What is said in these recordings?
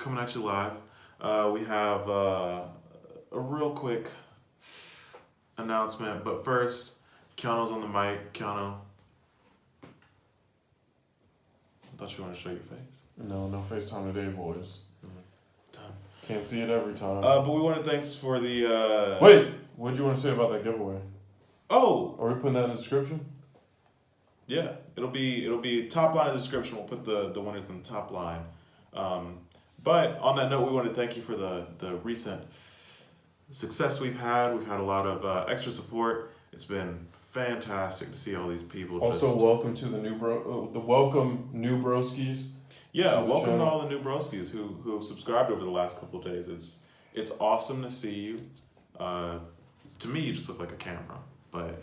coming at you live. We have a real quick announcement, but first, Keanu's on the mic. Keanu, I thought you wanted to show your face. No FaceTime today, boys. Time. Can't see it every time. But we wanted thanks for the. Wait, what did you want to say about that giveaway? Oh, Are we putting that in the description? yeah, it'll be top line in the description. We'll put the winners in the top line. But on that note, we want to thank you for the recent success we've had. We've had a lot of extra support. It's been fantastic to see all these people. Also, welcome to the welcome new broskies. Yeah, welcome to all the new broskies who have subscribed over the last couple of days. It's awesome to see you. To me, you just look like a camera, but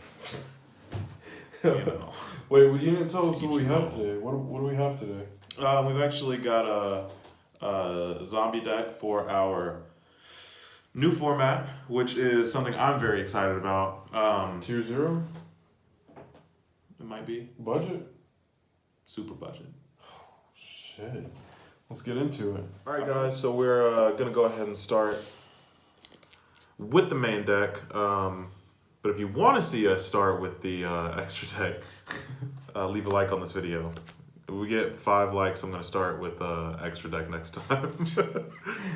you know. Wait, well, you didn't tell us what we have today. What do we have today? We've actually got a zombie deck for our new format, which is something I'm very excited about. Tier 0? It might be. Budget? Super budget. Shit. Let's get into it. Alright guys, so we're going to go ahead and start with the main deck. But if you want to see us start with the extra deck, leave a like on this video. If we get 5 likes, I'm going to start with extra deck next time.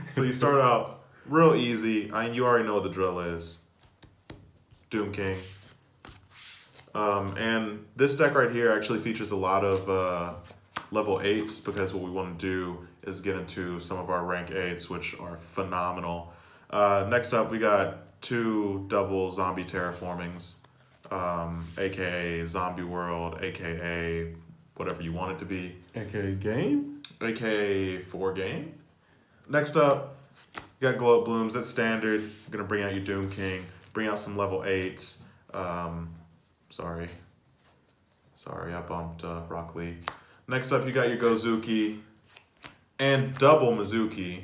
So you start out real easy. You already know what the drill is. Doom King. And this deck right here actually features a lot of level 8s because what we want to do is get into some of our rank 8s, which are phenomenal. Next up, we got 2 double zombie terraformings, aka Zombie World, aka whatever you want it to be. AKA game? AKA 4 game. Next up, you got Glow Up Blooms. That's standard. I'm going to bring out your Doom King, bring out some level 8s. Sorry, I bumped Rock Lee. Next up, you got your Gozuki and double Mizuki.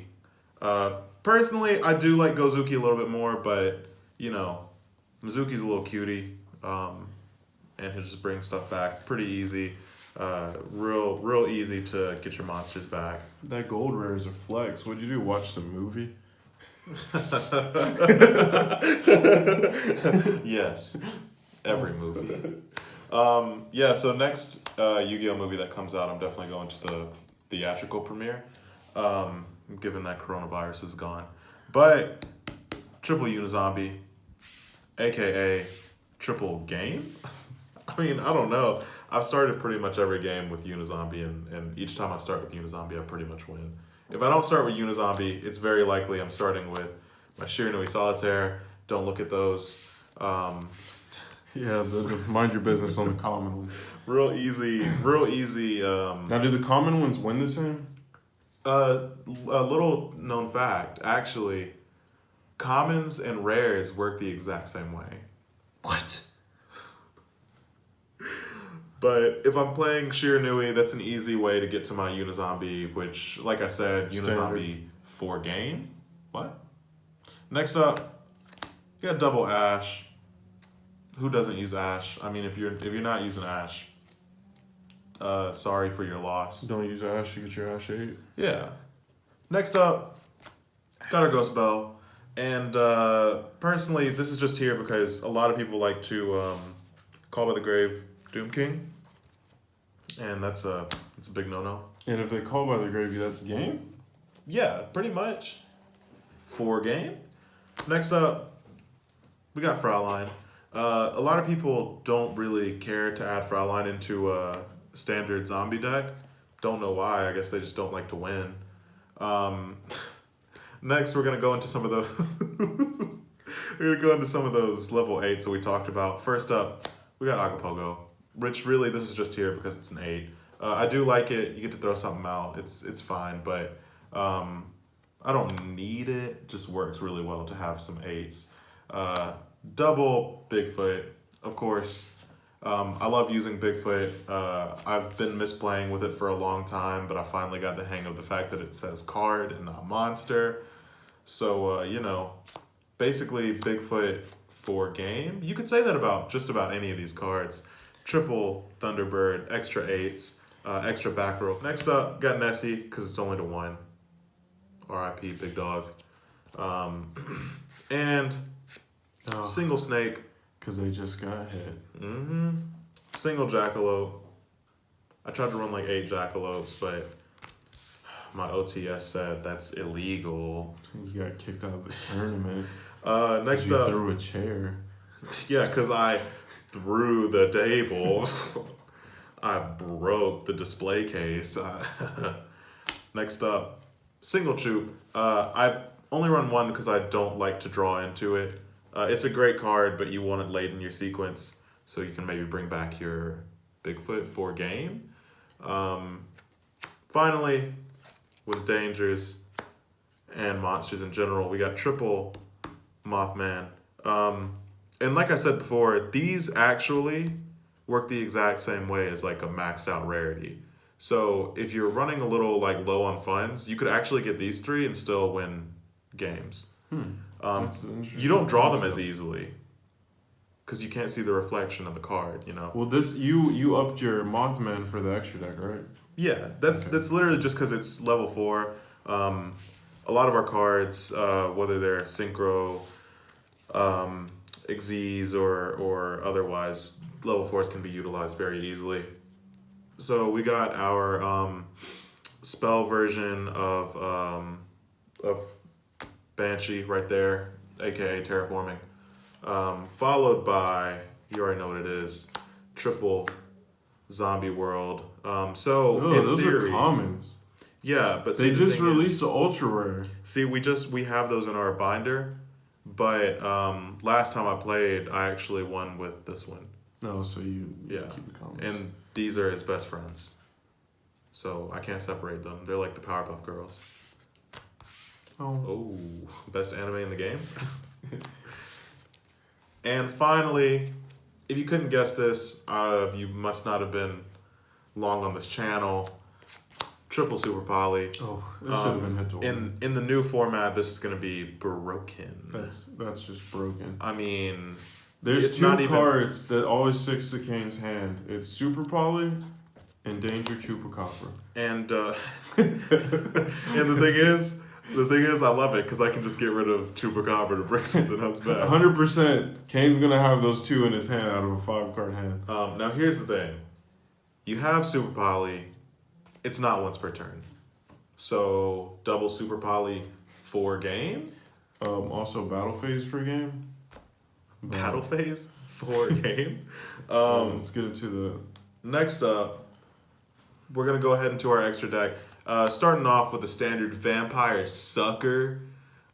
Personally, I do like Gozuki a little bit more, but, you know, Mizuki's a little cutie, and he'll just bring stuff back pretty easy. Real easy to get your monsters back. That gold rare is a flex. What'd you do? Watch the movie? Yes, every movie. Yeah, so next Yu-Gi-Oh movie that comes out, I'm definitely going to the theatrical premiere, given that coronavirus is gone. But triple Unizombie, aka triple game. I mean, I don't know. I've started pretty much every game with Unizombie, and each time I start with Unizombie, I pretty much win. If I don't start with Unizombie, it's very likely I'm starting with my Shiranui Solitaire. Don't look at those. Yeah, the mind your business on the common ones. Real easy. Now, do the common ones win the same? A little known fact, actually, commons and rares work the exact same way. What? But if I'm playing Shiranui, that's an easy way to get to my Unizombie, which, like I said, Unizombie 4 game. What? Next up, you got double Ash. Who doesn't use Ash? I mean, if you're not using Ash, sorry for your loss. Don't use Ash, you get your Ash 8. Yeah. Next up, got our Ghost Bell. And personally, this is just here because a lot of people like to Call by the Grave Doom King. And it's a big no-no. And if they call by the gravy, that's game? Yeah, pretty much. 4 game. Next up, we got Fraulein. A lot of people don't really care to add Fraulein into a standard zombie deck. Don't know why. I guess they just don't like to win. Next, we're gonna go into some of those. We're gonna go into some of those level 8s that we talked about. First up, we got Agapogo. Which really, this is just here because it's an 8. I do like it. You get to throw something out. It's fine, but I don't need it. It just works really well to have some 8s. Double Bigfoot, of course. I love using Bigfoot. I've been misplaying with it for a long time, but I finally got the hang of the fact that it says card and not monster. So, you know, basically Bigfoot 4 game. You could say that about just about any of these cards. Triple Thunderbird, extra 8s, extra back row. Next up, got Nessie, because it's only to 1. R.I.P. Big Dog. And Oh, single snake. because they just got hit. Mm-hmm. Single jackalope. I tried to run like 8 jackalopes, but my OTS said that's illegal. You got kicked out of the tournament. Next you up. threw a chair. Yeah, because I threw the table. I broke the display case. Next up, single choop. I only run one because I don't like to draw into it. It's a great card, but you want it late in your sequence so you can maybe bring back your Bigfoot for game. Finally, with dangers and monsters in general, we got triple Mothman. And like I said before, these actually work the exact same way as like a maxed out rarity. So if you're running a little like low on funds, you could actually get these 3 and still win games. That's an interesting You don't draw them concept. as easily because you can't see the reflection of the card. You know. Well, this you upped your Mothman for the extra deck, right? Yeah, that's literally just because it's level 4. A lot of our cards, whether they're synchro, Xyz or otherwise, level 4s can be utilized very easily. So we got our spell version of Banshee right there, aka terraforming, followed by, you already know what it is, triple zombie world. So Oh, in those theory, are commons. yeah, but They see, the just thing released is, the ultra rare. see, we have those in our binder, but last time I played, I actually won with this one. No, so you Yeah, keep the commons. and these are his best friends, so I can't separate them. They're like the Powerpuff Girls. Oh, best anime in the game. And finally, if you couldn't guess this, you must not have been long on this channel. Triple Super Poly. Oh, it should have been hit to In the new format, this is going to be broken. That's just broken. I mean, There's it's 2 not even- cards that always sticks to Kane's hand. It's Super Poly and Danger Chupacabra. and and the thing is, I love it because I can just get rid of Chupacabra to bring something else back. 100%. Kane's gonna have those 2 in his hand out of a 5-card hand. Now here's the thing: you have Super Poly. It's not once per turn, so double Super Poly for game. Also Battle Phase for game. Battle phase for game. Let's get into the. Next up, we're gonna go ahead into our extra deck. Starting off with the standard Vampire Sucker.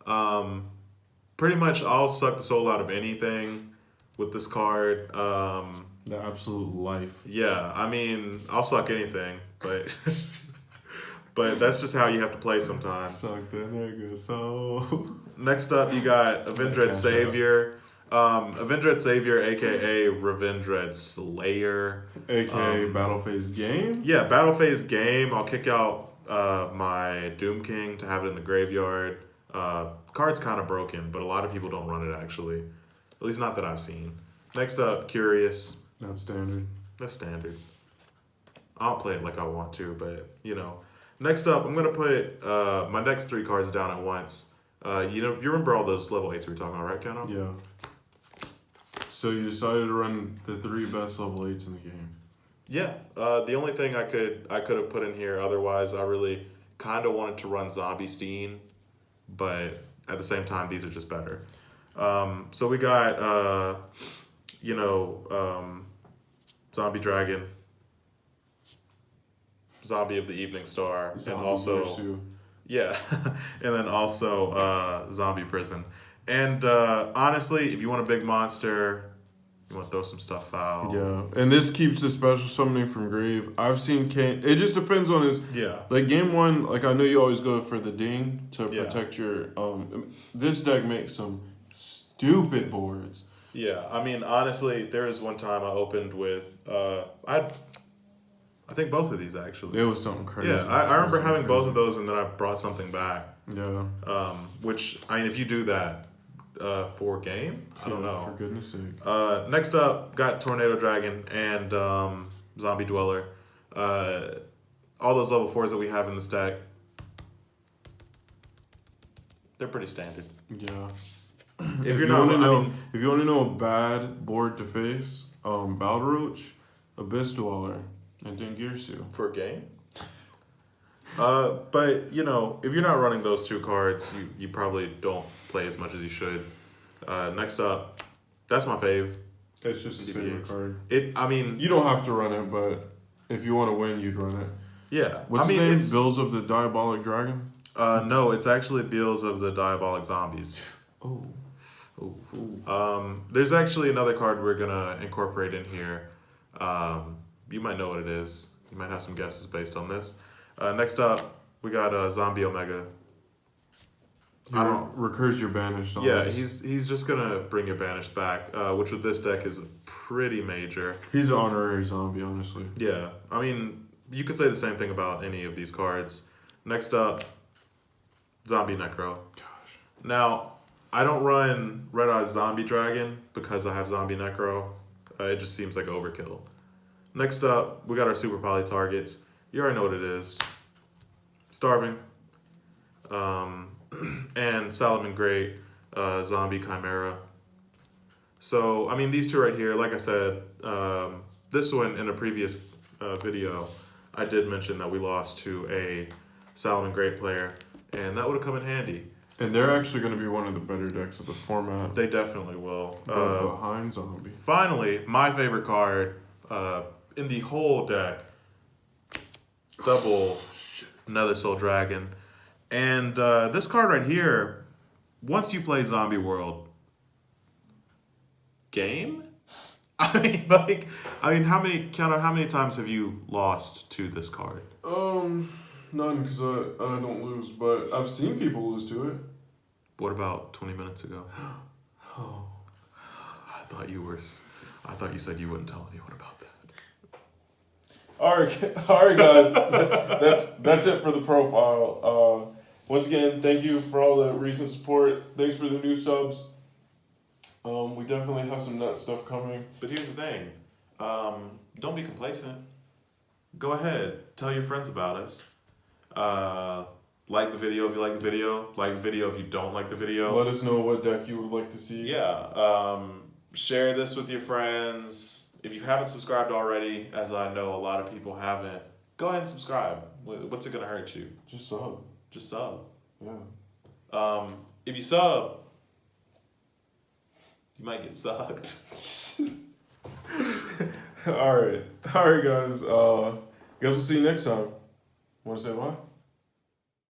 Pretty much, I'll suck the soul out of anything with this card. The absolute life. Yeah, I mean, I'll suck anything, but but that's just how you have to play sometimes. Suck the nigga soul. Next up, you got Avendred Savior. Avendred Savior, aka Revendred Slayer. AKA Battle Phase game. Yeah, battle phase game. I'll kick out my Doom King to have it in the graveyard. Card's kind of broken, but a lot of people don't run it actually. At least not that I've seen. Next up, Curious. Not standard. That's standard. I don't play it like I want to, but you know. Next up, I'm gonna put my next 3 cards down at once. You remember all those level 8s we were talking about, right, Kano? Yeah. So you decided to run the 3 best level 8s in the game. Yeah. The only thing I could have put in here, otherwise, I really kind of wanted to run Zombie Steen, but at the same time, these are just better. So we got, Zombie Dragon, Zombie of the Evening Star, Zombie and also Ursu. yeah, and then also Zombie Prison. And honestly, if you want a big monster, you want to throw some stuff out. Yeah, and this keeps the special summoning from grave. I've seen Kane. It just depends on his. Yeah. Like game 1, like I know you always go for the ding to Yeah. protect your. This deck makes some stupid boards. Yeah, I mean, honestly, there was one time I opened with, I think both of these actually. It was something crazy. Yeah, I remember having both of those, and then I brought something back. Yeah. Which, I mean, if you do that for game, I don't know. For goodness sake. Next up, got Tornado Dragon and Zombie Dweller. All those level 4s that we have in this deck. They're pretty standard. Yeah. If you're not, if you want to know a bad board to face, Balderoach, Abyss Dweller, and Dingirsu. for a game. But you know, if you're not running those two cards, you probably don't play as much as you should. Next up, that's my fave. It's just a favorite card. I mean, You don't have to run it, but if you want to win, you'd run it. yeah. What's I mean, his name? it's Bills of the Diabolic Dragon? no, it's actually Beals of the Diabolic Zombies. Oh. There's actually another card we're gonna incorporate in here. You might know what it is. You might have some guesses based on this. Next up, we got Zombie Omega. He recurs your banished. Yeah, he's just gonna bring your banished back, which with this deck is pretty major. He's an honorary zombie, honestly. Yeah, I mean, you could say the same thing about any of these cards. Next up, Zombie Necro. Gosh. Now, I don't run Red Eye Zombie Dragon because I have Zombie Necro. It just seems like overkill. Next up, we got our Super Poly targets. You already know what it is. Starving. And Salomon Great, Zombie Chimera. So, I mean, these two right here, like I said, this one in a previous video, I did mention that we lost to a Salomon Great player, and that would have come in handy. And they're actually going to be one of the better decks of the format. They definitely will. Behind Zombie. Finally, my favorite card in the whole deck, double Nether Soul Dragon. And this card right here, once you play Zombie World, game? I mean, how many times have you lost to this card? None, because I don't lose, but I've seen people lose to it. What about 20 minutes ago? Oh. I thought you said you wouldn't tell anyone about that. All right, guys. that's it for the profile. Once again, thank you for all the recent support. Thanks for the new subs. We definitely have some nut stuff coming. But here's the thing. Don't be complacent. Go ahead. Tell your friends about us. Like the video if you like the video. Like the video if you don't like the video. Let us know what deck you would like to see. Yeah. Share this with your friends. If you haven't subscribed already, as I know a lot of people haven't, go ahead and subscribe. What's it going to hurt you? Just sub. Just sub. Yeah. If you sub, you might get sucked. All right, guys. Guess we'll see you next time. Want to say bye?